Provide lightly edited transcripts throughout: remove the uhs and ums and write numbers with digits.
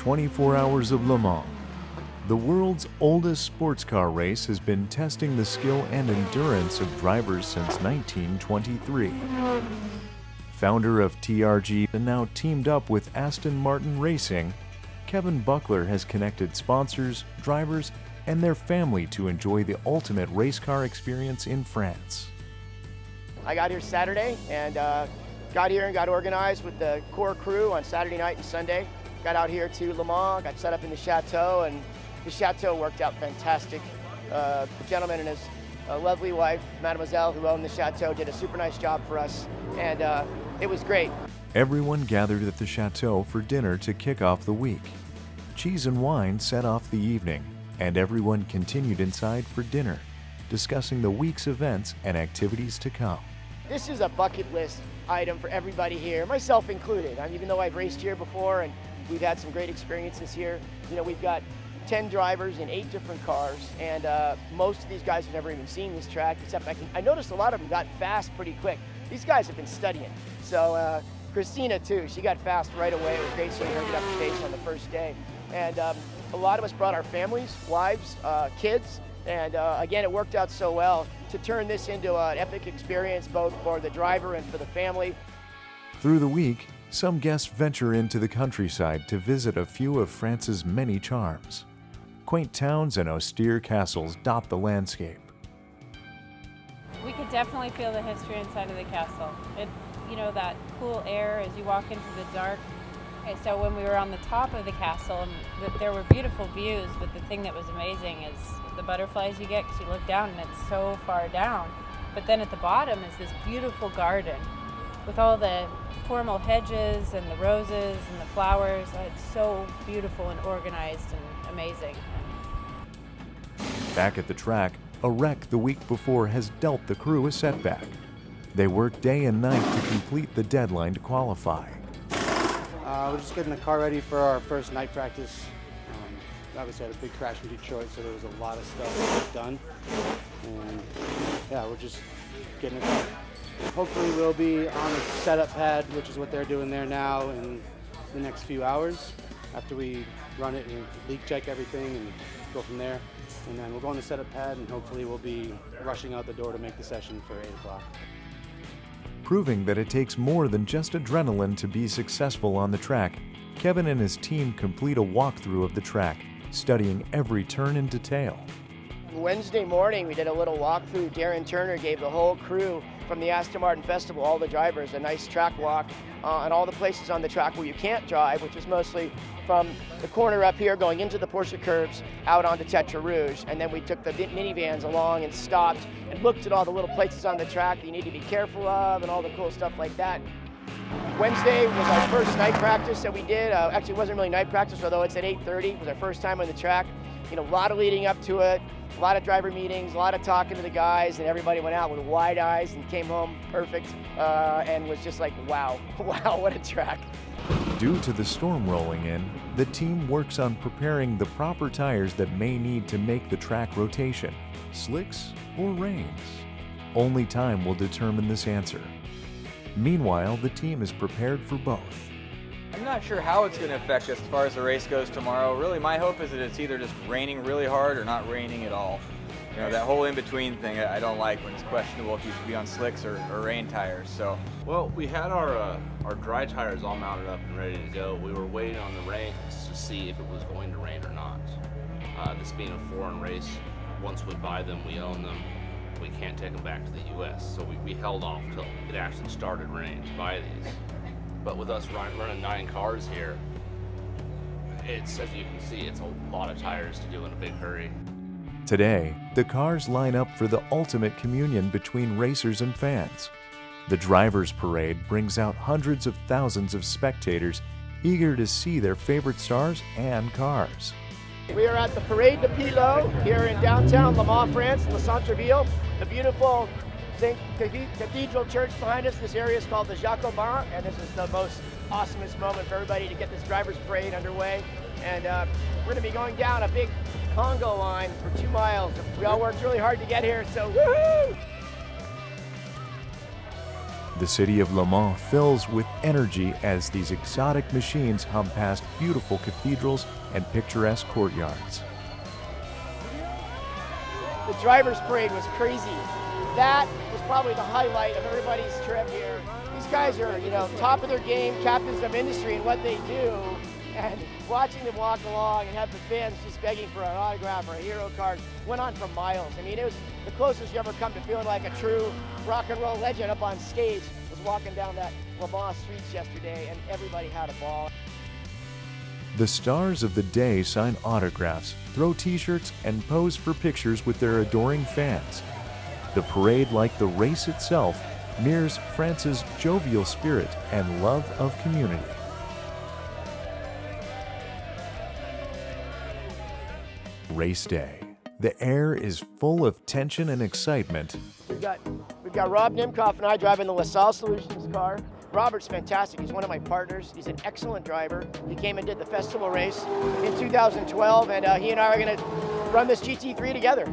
24 Hours of Le Mans. The world's oldest sports car race has been testing the skill and endurance of drivers since 1923. Founder of TRG and now teamed up with Aston Martin Racing, Kevin Buckler has connected sponsors, drivers, and their family to enjoy the ultimate race car experience in France. I got here Saturday and got here and got organized with the core crew on Saturday night and Sunday. Got out here to Le Mans, got set up in the chateau, and the chateau worked out fantastic. The gentleman and his lovely wife, Mademoiselle, who owned the chateau, did a super nice job for us, and it was great. Everyone gathered at the chateau for dinner to kick off the week. Cheese and wine set off the evening, and everyone continued inside for dinner, discussing the week's events and activities to come. This is a bucket list item for everybody here, myself included. Even though I've raced here before and we've had some great experiences here, we've got 10 drivers in 8 different cars, and most of these guys have never even seen this track, except I noticed a lot of them got fast pretty quick. These guys have been studying. So Christina too, she got fast right away. It was great seeing her get up to pace on the first day. And a lot of us brought our families, wives, kids, and again, it worked out so well to turn this into an epic experience both for the driver and for the family. Through the week, some guests venture into the countryside to visit a few of France's many charms. Quaint towns and austere castles dot the landscape. We could definitely feel the history inside of the castle. It's, that cool air as you walk into the dark. Okay, so when we were on the top of the castle, there were beautiful views, but the thing that was amazing is the butterflies you get because you look down and it's so far down. But then at the bottom is this beautiful garden with all the formal hedges and the roses and the flowers. It's so beautiful and organized and amazing. Back at the track, a wreck the week before has dealt the crew a setback. They work day and night to complete the deadline to qualify. We're just getting the car ready for our first night practice. Obviously had a big crash in Detroit, so there was a lot of stuff done. And yeah, we're just getting it done. Hopefully we'll be on a setup pad, which is what they're doing there now, in the next few hours after we run it and leak check everything and go from there. And then we'll go on the setup pad and hopefully we'll be rushing out the door to make the session for 8 o'clock. Proving that it takes more than just adrenaline to be successful on the track, Kevin and his team complete a walkthrough of the track, studying every turn in detail. Wednesday morning, we did a little walkthrough. Darren Turner gave the whole crew from the Aston Martin Festival, all the drivers, a nice track walk and all the places on the track where you can't drive, which is mostly from the corner up here going into the Porsche curves out onto Tetra Rouge. And then we took the minivans along and stopped and looked at all the little places on the track that you need to be careful of and all the cool stuff like that. Wednesday was our first night practice that we did. Actually, it wasn't really night practice, although it's at 8:30. It was our first time on the track. A lot of leading up to it, a lot of driver meetings, a lot of talking to the guys, and everybody went out with wide eyes and came home perfect and was just like, wow, wow, what a track. Due to the storm rolling in, the team works on preparing the proper tires that may need to make the track rotation, slicks or rains. Only time will determine this answer. Meanwhile, the team is prepared for both. I'm not sure how it's going to affect us as far as the race goes tomorrow. Really, my hope is that it's either just raining really hard or not raining at all. That whole in-between thing I don't like when it's questionable if you should be on slicks or rain tires. So, well, we had our dry tires all mounted up and ready to go. We were waiting on the rains to see if it was going to rain or not. This being a foreign race, once we buy them, we own them. We can't take them back to the U.S., so we held off till it actually started raining to buy these. But with us running 9 cars here, it's, as you can see, it's a lot of tires to do in a big hurry. Today, the cars line up for the ultimate communion between racers and fans. The Drivers' Parade brings out hundreds of thousands of spectators eager to see their favorite stars and cars. We are at the Parade de Pilote here in downtown Le Mans, France, Le Centre-Ville. The beautiful St. Cathedral Church behind us. This area is called the Jacobin, and this is the most awesomest moment for everybody to get this Drivers' Parade underway. And we're going to be going down a big Congo line for 2 miles. We all worked really hard to get here, so woohoo! The city of Le Mans fills with energy as these exotic machines hum past beautiful cathedrals and picturesque courtyards. The driver's parade was crazy. That was probably the highlight of everybody's trip here. These guys are, top of their game, captains of industry in what they do, and watching them walk along and have the fans just begging for an autograph or a hero card went on for miles. I mean, it was the closest you ever come to feeling like a true rock and roll legend up on stage was walking down that Le Mans streets yesterday, and everybody had a ball. The stars of the day sign autographs, throw t-shirts, and pose for pictures with their adoring fans. The parade, like the race itself, mirrors France's jovial spirit and love of community. Race day. The air is full of tension and excitement. We've got Rob Nimkoff and I driving the LaSalle Solutions car. Robert's fantastic. He's one of my partners. He's an excellent driver. He came and did the festival race in 2012, and he and I are going to run this GT3 together.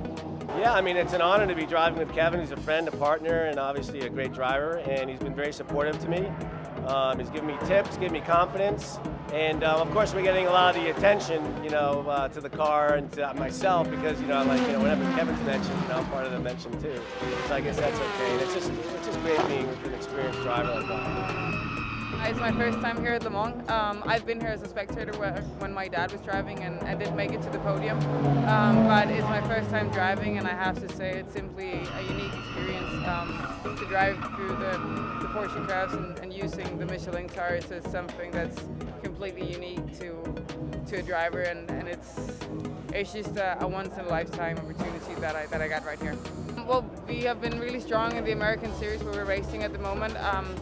Yeah, I mean, it's an honor to be driving with Kevin. He's a friend, a partner, and obviously a great driver, and he's been very supportive to me. He's given me tips, given me confidence, and of course we're getting a lot of the attention, to the car and to myself because, whenever Kevin's mentioned, I'm part of the mention too. So I guess that's okay. And it's just great being with an experienced driver like that. It's my first time here at Le Mans. I've been here as a spectator when my dad was driving and didn't make it to the podium. But it's my first time driving, and I have to say it's simply a unique experience to drive through the Porsche curves and using the Michelin tires is something that's completely unique to a driver, and it's just a once-in-a-lifetime opportunity that I got right here. Well, we have been really strong in the American Series where we're racing at the moment.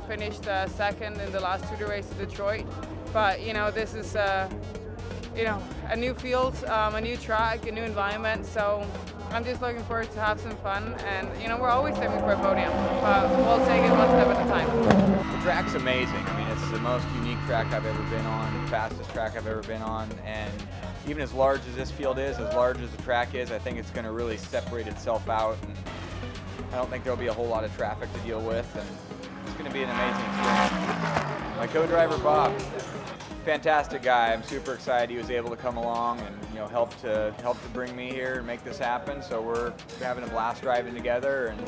Finished second in the last Tour de race in Detroit, but this is a new field, a new track, a new environment. So I'm just looking forward to have some fun, and we're always aiming for a podium, but we'll take it one step at a time. The track's amazing. I mean, it's the most unique track I've ever been on, the fastest track I've ever been on, and even as large as this field is, as large as the track is, I think it's going to really separate itself out, and I don't think there'll be a whole lot of traffic to deal with, and it's going to be an amazing experience. My co-driver, Bob, fantastic guy. I'm super excited he was able to come along and help to bring me here and make this happen. So we're having a blast driving together, and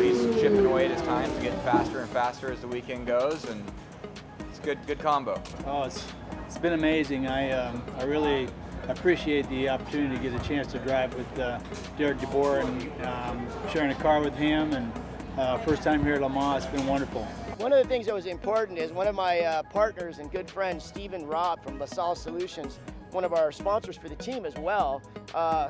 he's chipping away at his times, getting faster and faster as the weekend goes, and it's a good combo. Oh, it's been amazing. I really appreciate the opportunity to get a chance to drive with TRG-AMR and sharing a car with him, and first time here at Le Mans. It's been wonderful. One of the things that was important is one of my partners and good friends, Stephen Robb from LaSalle Solutions, one of our sponsors for the team as well,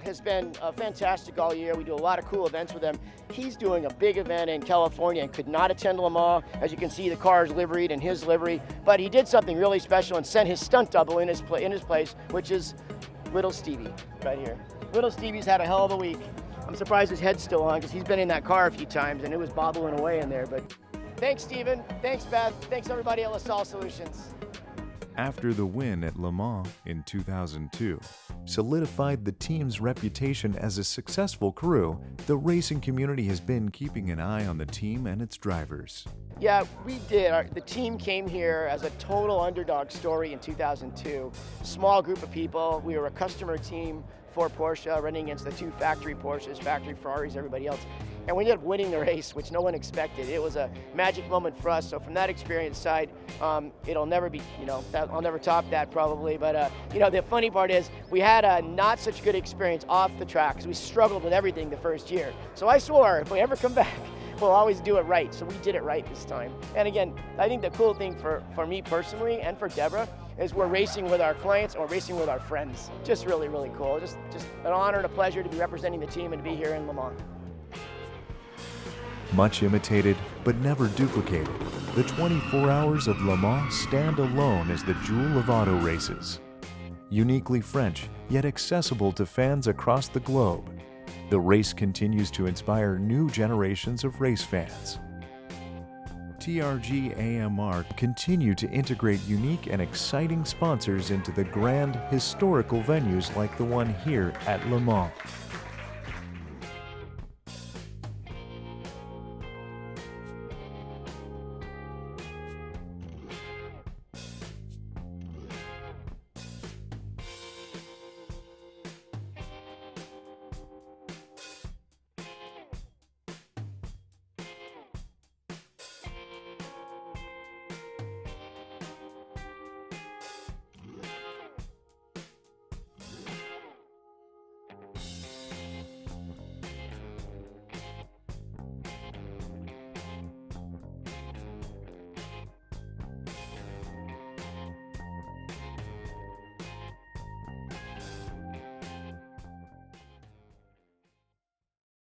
has been fantastic all year. We do a lot of cool events with him. He's doing a big event in California and could not attend Le Mans. As you can see, the car is liveried in his livery, but he did something really special and sent his stunt double in his place, which is Little Stevie right here. Little Stevie's had a hell of a week. I'm surprised his head's still on because he's been in that car a few times and it was bobbling away in there. But thanks, Steven. Thanks, Beth. Thanks, everybody at LaSalle Solutions. After the win at Le Mans in 2002 solidified the team's reputation as a successful crew, the racing community has been keeping an eye on the team and its drivers. Yeah, we did. The team came here as a total underdog story in 2002. Small group of people. We were a customer team for Porsche, running against the two factory Porsches, factory Ferraris, everybody else. And we ended up winning the race, which no one expected. It was a magic moment for us. So from that experience side, it'll never be, I'll never top that probably. But, the funny part is we had a not such good experience off the track because we struggled with everything the first year. So I swore if we ever come back, we'll always do it right. So we did it right this time. And again, I think the cool thing for me personally and for Deborah is we're racing with our clients and we're racing with our friends. Just really, really cool. Just an honor and a pleasure to be representing the team and to be here in Le Mans. Much imitated, but never duplicated, the 24 hours of Le Mans stand alone as the jewel of auto races. Uniquely French, yet accessible to fans across the globe, the race continues to inspire new generations of race fans. TRG-AMR continue to integrate unique and exciting sponsors into the grand, historical venues like the one here at Le Mans.